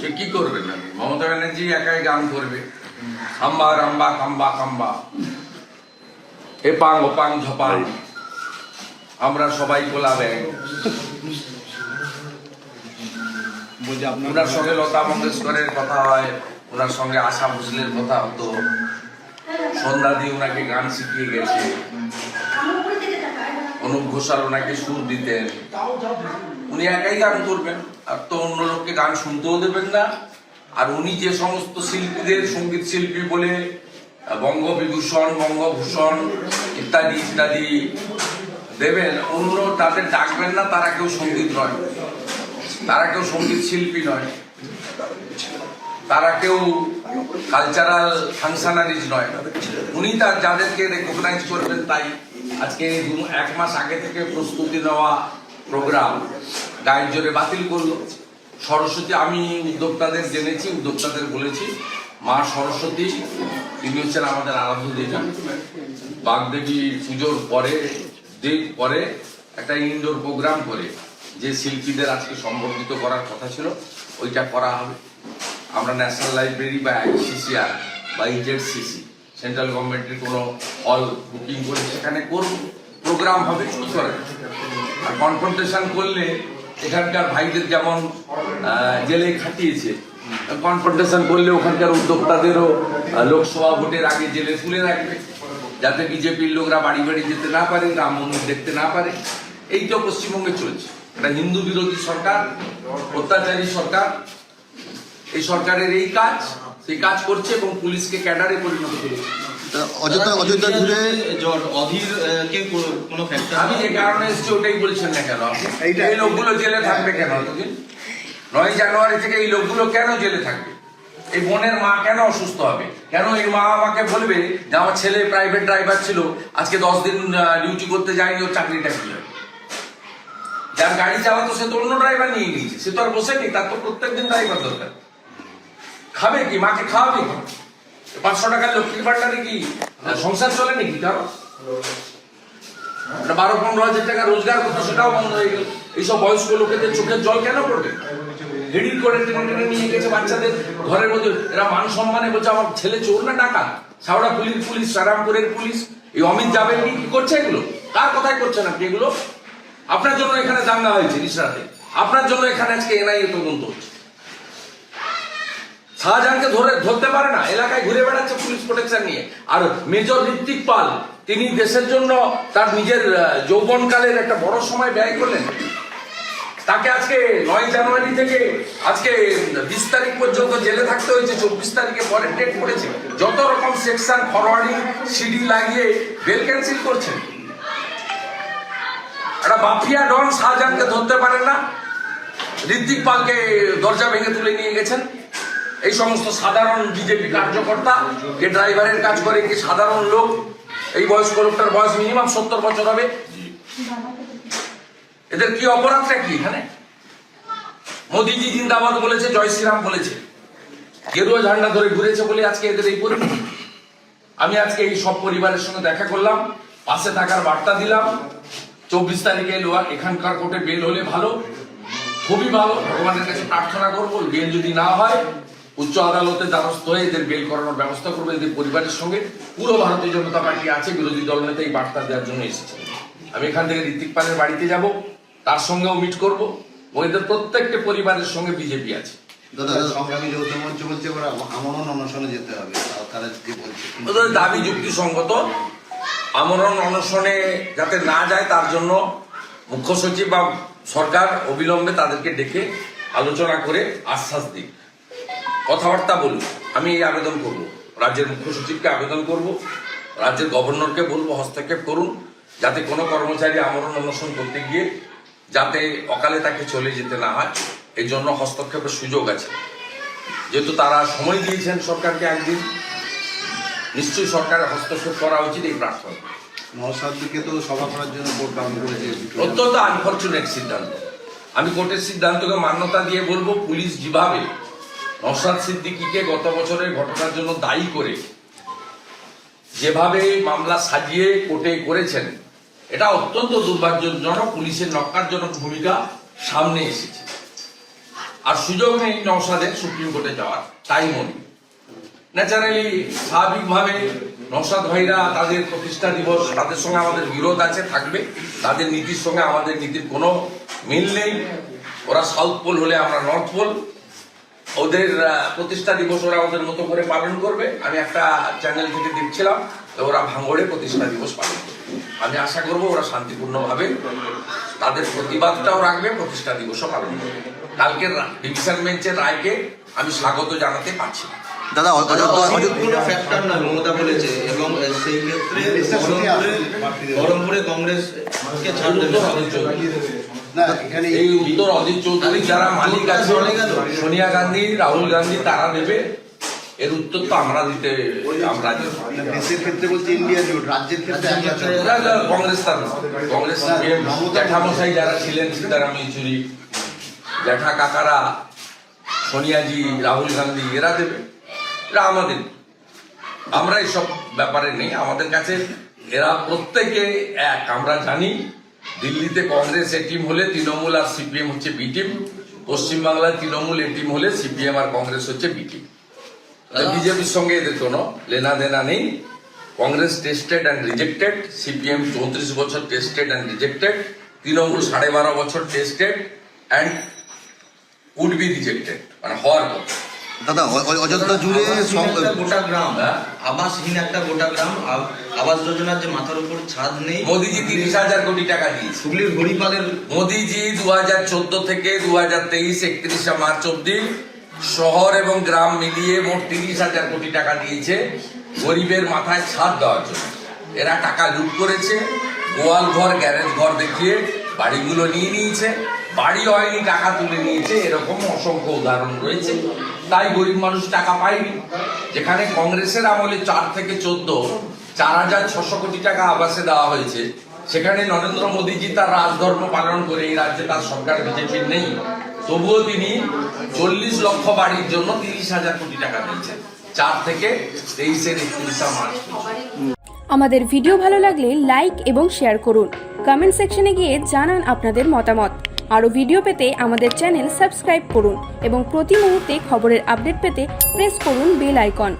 সে কি করবে না? মমতা ব্যানার্জি একাই গান করবে, খাম্বা রাম্বা খাম্বা খাম্বা, এপাং ওপাং ঝপাং, আমরা সবাই গোলা ব্যাগ। ওনার সঙ্গে লতা মঙ্গেশকরের কথা হয়, ওনার সঙ্গে আশা ভোসলের কথা হতো, সন্ধ্যা দিয়ে ওনাকে গান শিখিয়ে গেছে, অনুপ ঘোষাল ওনাকে সুর দিতেন। উনি একাই গান করবেন, আর তো অন্য লোককে গান শুনতেও দেবেন না। আর উনি যে সমস্ত শিল্পীদের সঙ্গীত শিল্পী বলে বঙ্গবিভূষণ, বঙ্গভূষণ ইত্যাদি ইত্যাদি দেবেন, অন্য তাদের ডাকবেন না। তারা কেউ সঙ্গীত নয়, তারা কেউ সঙ্গীত শিল্পী নয়, তারা কেউ কালচারাল ফাংশনারিজ নয়। উনি তার যাদেরকে রেকগনাইজ করবেন, তাই আজকে 1 মাস আগে থেকে প্রস্তুতি নেওয়া প্রোগ্রাম গায়ের জোরে বাতিল করলো। সরস্বতী, আমি উদ্যোক্তাদের জেনেছি, উদ্যোক্তাদের বলেছি, মা সরস্বতী তিনি হচ্ছেন আমাদের আরাধ্য দেবী। বাগদেবী পুজোর পরে একটা ইনডোর প্রোগ্রাম করে যে শিল্পীদের আজকে সম্বর্ধিত করার কথা ছিল, ওইটা করা হবে। আমরা ন্যাশনাল লাইব্রেরি বা ICCR বা EZCC সেন্ট্রাল গভর্নমেন্টের কোনো হল বুকিং করে সেখানে করব, প্রোগ্রাম হবে। কি করে আর কনফ্রন্টেশন করলে এখানকার ভাইদের যেমন জেলে খাটিয়েছে, কনফ্রন্টেশন করলে ওখানকার উদ্যোক্তাদেরও লোকসভা ভোটের আগে জেলে তুলে রাখবে, যাতে বিজেপির লোকরা বাড়ি বাড়ি যেতে না পারে, রাম মন্দির দেখতে না পারে। এই তো পশ্চিমবঙ্গে চলছে, এটা হিন্দু বিরোধী সরকার, অত্যাচারী সরকার। এই সরকারের এই কাজ, সেই কাজ করছে এবং পুলিশকে ক্যাডারে পরিণত করেছে। আমি যে কারণে এসেছি ওটাই বলছেন না কেন? এই লোকগুলো জেলে থাকবে কেন? 9 জানুয়ারি থেকে এই লোকগুলো কেন জেলে থাকবে? এই বোনের মা কেন অসুস্থ হবে? কেন এই মা আমাকে বলবে যে আমার ছেলে প্রাইভেট ড্রাইভার ছিল, আজকে 10 দিন ডিউটি করতে যায়নি, ওর চাকরিটা কি হবে? যার গাড়ি চালাতো সে তো অন্য ড্রাইভার নিয়ে নিয়েছে, সে তো আর বসে নেই, তার তো প্রত্যেকদিন ড্রাইভার দরকার। খাবে কি? মাকে খাওয়াবে কি? 500 টাকার লক্ষ্মীর ভান্ডারে কি সংসার চলে নাকি? কারো 12-15 হাজার টাকা রোজগার করতো, সেটাও বন্ধ হয়ে গেল। এইসব বয়স্ক লোকেদের চোখের জল কেন পড়বে? হেডির করে টেনে টেনে নিয়ে গেছে বাচ্চাদের ঘরের মধ্যে। এরা মান সম্মানে বলছে আমার ছেলে চোর না টাকা। সাউড়া পুলিশ, সারামপুরের পুলিশ, এই অমিত যাবেন কি করছে এগুলো? কার কথাই করছেন আপনি এগুলো? আপনার জন্য এখানে দাঙ্গা হয়েছে নিশরাতে, আপনার জন্য এখানে আজকে NIA তদন্ত হচ্ছে। শাহজাহানকে ধরতে পারে না, এলাকায় ঘুরে বেড়াচ্ছে পুলিশ প্রোটেকশন নিয়ে। আর মেজর ঋত্বিক পাল, তিনি দেশের জন্য তার নিজের যৌবনকালের একটা বড় সময় ব্যয় করলেন। তাকে আজকে 9 জানুয়ারি থেকে আজকে 20 তারিখ পর্যন্ত জেলে থাকতে হয়েছে। 24 তারিখে পরের ডেট পড়েছে। যত রকম সেকশন ফরওয়ার্ডিং সিডি লাগিয়ে বেল ক্যান্সেল করছেন। একটা মাফিয়া ডন শাহজাহানকে ধরতে পারেন না, ঋত্বিক পালকে দরজা ভেঙে তুলে নিয়ে গেছেন। এই সমস্ত সাধারণ বিজেপি কার্যকর্তা, কে ড্রাইভারের কাজ করে, কি সাধারণ লোক। এই বয়স্ক লোকটার বয়স মিনিমাম 70 বছর হবে। এদের কি অপরাধটা কি এখানে? মোদিজি জিন্দাবাদ বলেছে, জয় শ্রীরাম বলেছে, গেরুয়া ঝান্ডা ধরে ঘুরেছে বলে আজকে এদের এই পরিণতি। আমি আজকে এই সব পরিবারের সঙ্গে দেখা করলাম, পাশে থাকার বার্তা দিলাম। 24 তারিখে এখানকার কোর্টে বেল হলে ভালো, খুবই ভালো। ভগবানের কাছে প্রার্থনা করবো, বেল যদি না হয় উচ্চ আদালতের দ্বারস্থ হয়ে এদের বেল করানোর ব্যবস্থা করবো। এদের পরিবারের সঙ্গে পুরো ভারতীয় জনতা পার্টি আছে, বিরোধী দলনেতা এই বার্তা দেওয়ার জন্য এসেছে। আমি এখান থেকে ঋত্বিক পালের বাড়িতে যাব, তার সঙ্গেও মিট করব। এদের প্রত্যেকটা পরিবারের সঙ্গে বিজেপি আছে। ওদের দাবি যুক্তিসঙ্গত। আমরণ অনশনে যাতে না যায় তার জন্য মুখ্য সচিব বা সরকার অবিলম্বে তাদেরকে ডেকে আলোচনা করে আশ্বাস দিক, কথাবার্তা বলুন। আমি এই আবেদন করব, রাজ্যের মুখ্য সচিবকে আবেদন করব, রাজ্যের গভর্নরকে বলবো হস্তক্ষেপ করুন, যাতে কোনো কর্মচারী আমরণ অনশন করতে গিয়ে যাতে অকালে তাকে চলে যেতে না হয়। এই জন্য হস্তক্ষেপের সুযোগ আছে, যেহেতু তারা সময় দিয়েছেন সরকারকে একদিন, নিশ্চয়ই সরকারের হস্তক্ষেপ করা উচিত। এই প্রার্থনা অত্যন্ত আনফরচুনেট সিদ্ধান্ত। আমি কোর্টের সিদ্ধান্তকে মান্যতা দিয়ে বলবো, পুলিশ যেভাবে নওশাদ সিদ্দিকীকে গত বছরের ঘটনার জন্য দায়ী করে যেভাবে মামলা সাজিয়ে কোর্টে করেছেন, এটা অত্যন্ত দুর্ভাগ্যজনক। পুলিশের নক্কারজনক ভূমিকা সামনে এসেছে। আর সুযোগ নেই নওশাদের সুপ্রিম কোর্টে যাওয়ার, তাই মনে ন্যাচারালি স্বাভাবিকভাবে নওশাদ ভাইরা তাদের প্রতিষ্ঠা দিবস, তাদের সঙ্গে আমাদের বিরোধ আছে, থাকবে। তাদের নীতির সঙ্গে আমাদের নীতির কোনো মিল নেই। ওরা সাউথ পোল হলে আমরা নর্থ পোল। ওদের প্রতিষ্ঠা দিবস ওরা ওদের মতো করে পালন করবে। আমি একটা চ্যানেল থেকে দেখছিলাম, ওরা ভাঙড়ে প্রতিষ্ঠা দিবস পালন করবে। আমি আশা করবো ওরা শান্তিপূর্ণভাবে তাদের প্রতিবাদটাও রাখবে, প্রতিষ্ঠা দিবসও পালন করবে। কালকের ডিভিশন বেঞ্চের রায়কে আমি স্বাগত জানাতে পারছি। দাদা কোনো ফ্যাক্টর না মমতা বলেছে, এবং সেই ক্ষেত্রে বহরমপুরে কংগ্রেসকে ছাড় দেবে। এই উত্তর অজিত চৌধুরী যারা মালিক আছে, সোনিয়া গান্ধী, রাহুল গান্ধী, তারা দেবে। এর উত্তর তো আমরা দিতে, আমরা দেশের ক্ষেত্রে বলছি ইন্ডিয়া জোট, রাজ্যের ক্ষেত্রে কংগ্রেস, তার কংগ্রেস জ্যাঠামশাই যারা ছিলেন, সীতারাম ইয়েচুরি, জ্যাঠা কাকারা, সোনিয়াজি, রাহুল গান্ধী, এরা দেবে। এরা আমাদের, আমরা এইসব ব্যাপারে নেই। আমাদের কাছে এরা প্রত্যেকে এক। আমরা জানি দিল্লিতে কংগ্রেস এ টিম হলে তৃণমূল আর সিপিএম হচ্ছে বি টিম, পশ্চিমবাংলায় তৃণমূল এ টিম হলে সিপিএম আর কংগ্রেস হচ্ছে বি টিম। বিজেপির সঙ্গে এদের কোনো লেনা দেনা নেই। Congress tested and rejected, CPM 34 বছর টেস্টেড অ্যান্ড রিজেক্টেড, তৃণমূল 12.5 বছর tested and would be rejected, মানে হওয়ার কথা। দাদা অযোধ্যা জুড়ে গোটা গ্রাম, আবাসহীন একটা গোটা গ্রাম, আবাস যোজনার যে মাথার উপর ছাদ নেই। মোদিজি 30,000 কোটি টাকা দিয়েছে। হুগলির হরিপালের মোদিজি 2014 থেকে 2023 31শে মার্চ অব্দি শহর এবং গ্রাম মিলিয়ে মোট 30,000 কোটি টাকা দিয়েছে গরিবের মাথায় ছাদ দেওয়ার জন্য। এরা টাকা লুট করেছে, গোয়াল ঘর, গ্যারেজ ঘর দেখিয়ে বাড়িগুলো নিয়ে নিয়েছে, বাড়ি হয়নি টাকা তুলে নিয়েছে। এরকম অসংখ্য উদাহরণ রয়েছে। তাই গরিব মানুষ টাকা পায়নি। যেখানে কংগ্রেসের আমলে 4 থেকে 14 4,600 কোটি টাকা আবাসে দেওয়া হয়েছে, সেখানে নরেন্দ্র মোদীজি তার রাজধর্ম পালন করে এই রাজ্যে তার সরকার বিজেপির নেই, তবুও তিনি 40 লক্ষ বাড়ির জন্য 30,000 কোটি টাকা দিয়েছেন 4 থেকে 23-এর 31শে মার্চ। আমাদের ভিডিও ভালো লাগলে লাইক এবং শেয়ার করুন। কমেন্ট সেকশনে গিয়ে জানান আপনাদের মতামত। আরও ভিডিও পেতে আমাদের চ্যানেল সাবস্ক্রাইব করুন এবং প্রতি মুহূর্তে খবরের আপডেট পেতে প্রেস করুন বেল আইকন।